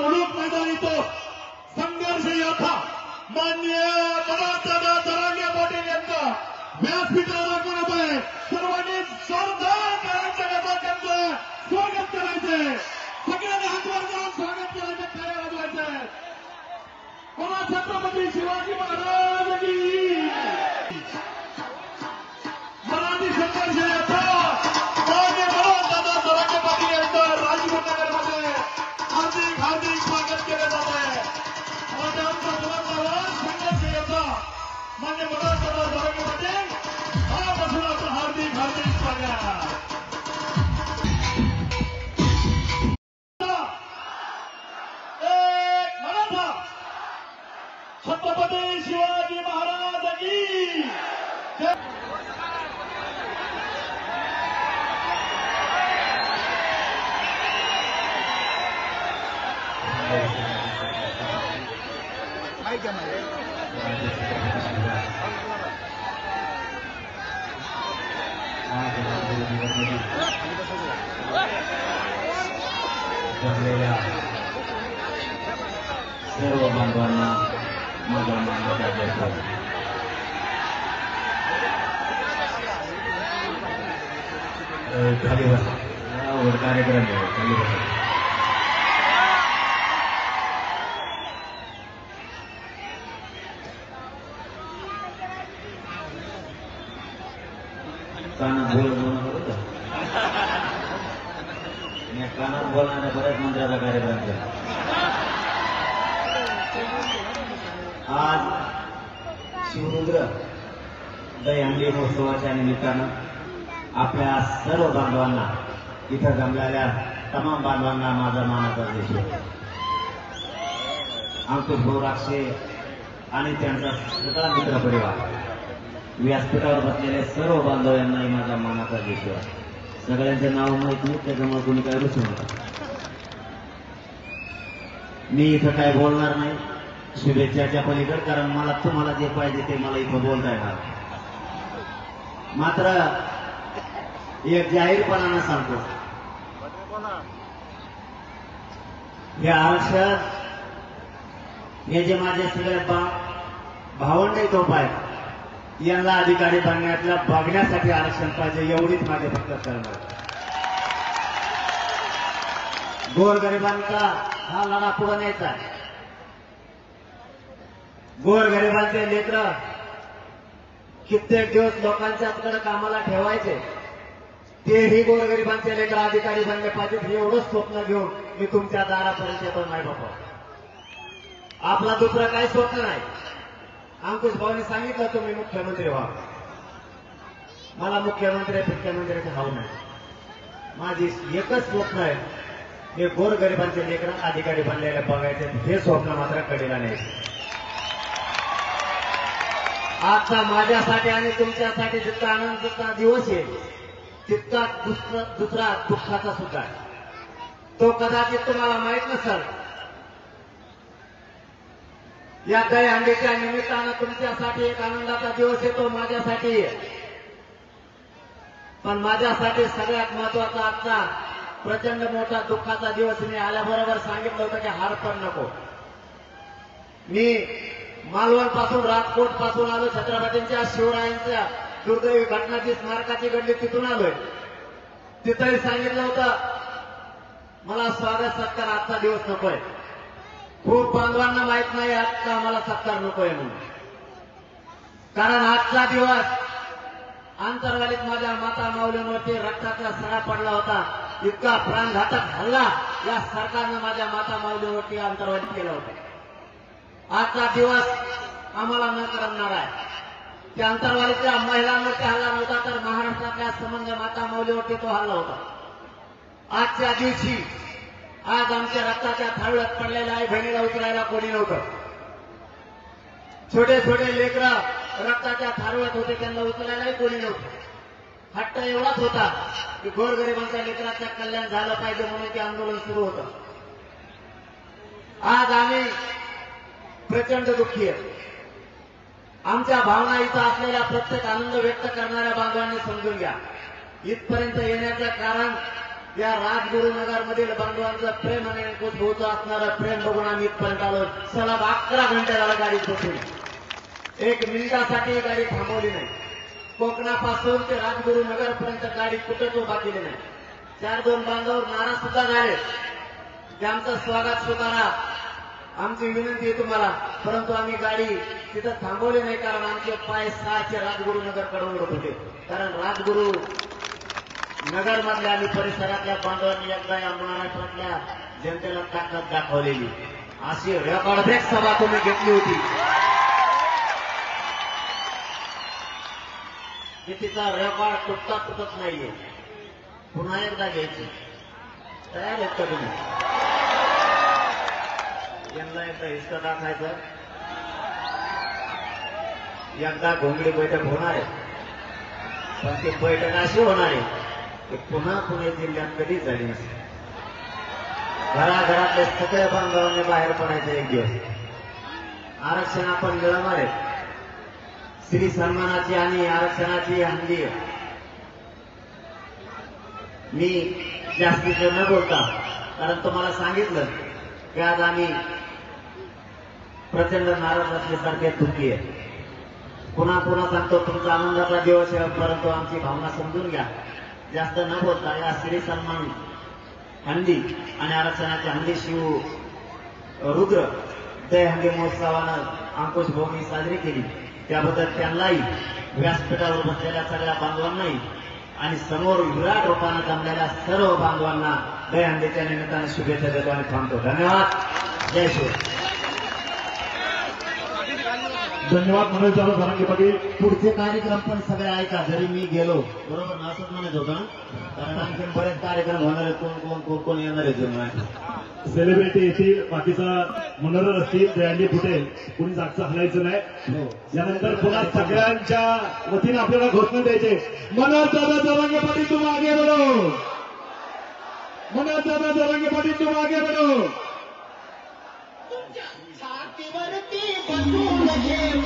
मुलुक मैदानी तो संघर्ष याथा मान्य मनोजदादा जरांगे पाटील यांचा व्यासपीठावर राखून होतोय. सर्वांनी जोरदार करायचं त्यांचं स्वागत करायचंय. सगळ्यांनी हातवर जाऊन स्वागत करायचं, टाळ्या वाजवायचं. कोणा छत्रपती शिवाजी महाराज की मराठी संघर्ष यात्रा मान्य मनोजदादा जरांगे पाटील यांचं राजगुरुनगरमध्ये हार्दिक हार्दिक स्वागत केलं जात आहे. संघर्ष यात्रा मान्य मनोजदादा जरांगे पाटील मनापासून आपलं हार्दिक हार्दिक स्वागत. छत्रपती शिवाजी महाराज की जय. सर्व बांधवांना माझा मानाचा जयकार. खाली बसा, कार्यक्रम खाली बसा. कानात बोलणं होतं, कानात बोलणाऱ्या बऱ्याच मंत्र्याचा कार्यक्रम केला. आज शिवरुद्र दहीहंडी महोत्सवाच्या निमित्तानं आपल्या सर्व बांधवांना, इथं जमलेल्या तमाम बांधवांना माझा मानाचा देश. अंकुश भाऊ राक्षे आणि त्यांचा सगळा मित्र परिवार, व्यासपीठावर बसलेले सर्व बांधव यांनाही माझा मानाचा देश. सगळ्यांचे नाव माहित नाही, त्याच्यामुळे कोणी काय रुचू नका. मी इथं काय बोलणार नाही शुभेच्छाच्या पलीकडे, कारण मला तुम्हाला जे पाहिजे ते मला इथं बोलता येणार. मात्र एक जाहीरपणानं सांगतो, हे आरक्षण हे जे माझे सगळे भावंड टोप आहेत, यांना अधिकारी बनण्यातल्या बघण्यासाठी आरक्षण पाहिजे, एवढीच माझे फक्त करणार. गोरगरिबांचा हा लढा पुढे न्यायचा आहे. गोरगरिबांचे लेकर कित्येक दिवस लोकांच्याकडे कामाला ठेवायचे, तेही गोरगरिबांचे लेकर अधिकारी बनले पाहिजेत, हे एवढंच स्वप्न घेऊन मी तुमच्या दारापर्यंत येतो. नाही बाबा, आपला दुसरं काही स्वप्न नाही. अंकुश भाऊने सांगितलं तुम्ही मुख्यमंत्री व्हा. मला मुख्यमंत्र्याचे हाव नाही. माझी एकच स्वप्न आहे, हे गोरगरिबांचे लेकर अधिकारी बनलेले बघायचे, हे स्वप्न मात्र कडेला न्यायचे. आजचा माझ्यासाठी आणि तुमच्यासाठी जितका आनंदाचा दिवस आहे, तितका दुसरा दुःखाचा सुद्धा आहे. तो कदाचित तुम्हाला माहित नसेल. या दहीहंडीच्या निमित्तानं तुमच्यासाठी एक आनंदाचा दिवस येतो, माझ्यासाठी. पण माझ्यासाठी सगळ्यात महत्वाचा आजचा प्रचंड मोठा दुःखाचा दिवस. मी आल्याबरोबर सांगितलं होतं की हार पण नको. मी मालवण पासून, राजकोट पासून आलो, छत्रपतींच्या शिवरायांच्या दुर्दैवी घटनाची स्मारकाची घडली तिथून आलोय. तिथंही सांगितलं होतं मला स्वागत सत्कार आजचा दिवस नकोय. खूप बांधवांना माहित नाही आजचा आम्हाला सत्कार नकोय म्हणून, कारण आजचा दिवस अंतर्वालीत माझ्या माता माऊलींवरती रक्ताचा सडा पडला होता. इतका प्राणघातक हल्ला या सरकारनं माझ्या माता माऊलींवरती अंतर्वालीत केला होता. आजचा दिवस आम्हाला न करणार आहे. त्या अंतर्वालीतल्या महिलांवरती हल्ला नव्हता, तर महाराष्ट्रातल्या संबंध माता माऊलीवरती तो हल्ला होता. आजच्या दिवशी आज आमच्या रक्ताच्या थाळीत पडलेल्या आई बहिणीला उचलायला कोणी नव्हतं. छोटे छोटे लेकरं रक्ताच्या थाळीत होते, त्यांना उचलायलाही कोणी नव्हतं. हट्ट एवढाच होता की गोरगरिबांच्या लेकराचं कल्याण झालं पाहिजे म्हणून ते आंदोलन सुरू होतं. आज आम्ही प्रचंड दुःखी आहे. आमच्या भावना इथं असलेल्या प्रत्येक आनंद व्यक्त करणाऱ्या बांधवांनी समजून घ्या. इथपर्यंत येण्याचं कारण या राजगुरुनगर मधील बांधवांचं प्रेम आणि अंकुश भाऊचं असणारं प्रेम बघून आम्ही इथपर्यंत आलो. सलग 11 घंटे झाला गाडीत बसून. 1 मिनिटासाठी गाडी थांबवली नाही. कोकणापासून ते राजगुरुनगर पर्यंत गाडी कुठंच उभा केली नाही. 4-2 बांधव नाराज सुद्धा झाले की आमचं स्वागत स्वीकारा, आमची विनंती आहे तुम्हाला. परंतु आम्ही गाडी तिथं थांबवली नाही, कारण आमचे पाय सारखे राजगुरुनगरकडे उडत होते. कारण राजगुरु नगर मधल्या आणि परिसरातल्या बांधवांनी एकदा या महाराष्ट्रातल्या जनतेला ताकद दाखवलेली अशी रेकॉर्ड ब्रेक सभा तुम्ही घेतली होती. की तिचा रेकॉर्ड तुटत नाहीये. पुन्हा एकदा घ्यायची. तयार आहेत का तुम्ही? यांना एकदा हिस्सा दाखायचं. एकदा घोंगडी बैठक होणार आहे, पण ती बैठक अशी होणार आहे की पुन्हा पुणे जिल्ह्यात कधीच झाली नसते. घराघरातले सगळ्या बांधवांनी बाहेर पडायचं एक दिवस. आरक्षण आपण मिळवणार आहे. स्त्री सन्मानाची आणि आरक्षणाची हंडी. मी जास्तीचं न बोलता, कारण तुम्हाला सांगितलं की आज आम्ही प्रचंड नाराज असल्यासारखे दुःखी आहे. पुन्हा पुन्हा सांगतो, तुमचा आनंदाचा दिवस आहे, परंतु आमची भावना समजून घ्या. जास्त न बोलता या स्त्री सन्मान हंडी आणि आरक्षणाची हंडी शिव रुद्र दहीहंडी महोत्सवानं अंकुश भाऊनी साजरी केली. त्याबद्दल त्यांनाही, व्यासपीठावर बसलेल्या सगळ्या बांधवांनाही आणि समोर विराट रूपानं जमलेल्या सर्व बांधवांना दहीहंडीच्या निमित्ताने शुभेच्छा देतो आणि थांबतो. धन्यवाद. जय शिव. धन्यवाद मनोज जाधव जरांगे पाटील. पुढचे कार्यक्रम पण सगळे ऐका, जरी मी गेलो. बरोबर ना? असंच म्हणत होतं ना, कारण आणखी बरेच कार्यक्रम होणार आहेत. कोण येणार आहे? सेलिब्रिटी येतील, बाकीचा मनोरंजन असतील, दहीहंडी फुटेल, कुणी जागचं हलायचं नाही. यानंतर पुन्हा सगळ्यांच्या वतीनं आपल्याला घोषणा द्यायचे. मनोज दादा जरांगे पाटील तुम आगे बढ़ो. मनोज दादा जरांगे पाटील तुम आगे बढ़ो. छातीवरती बंदूक घेऊन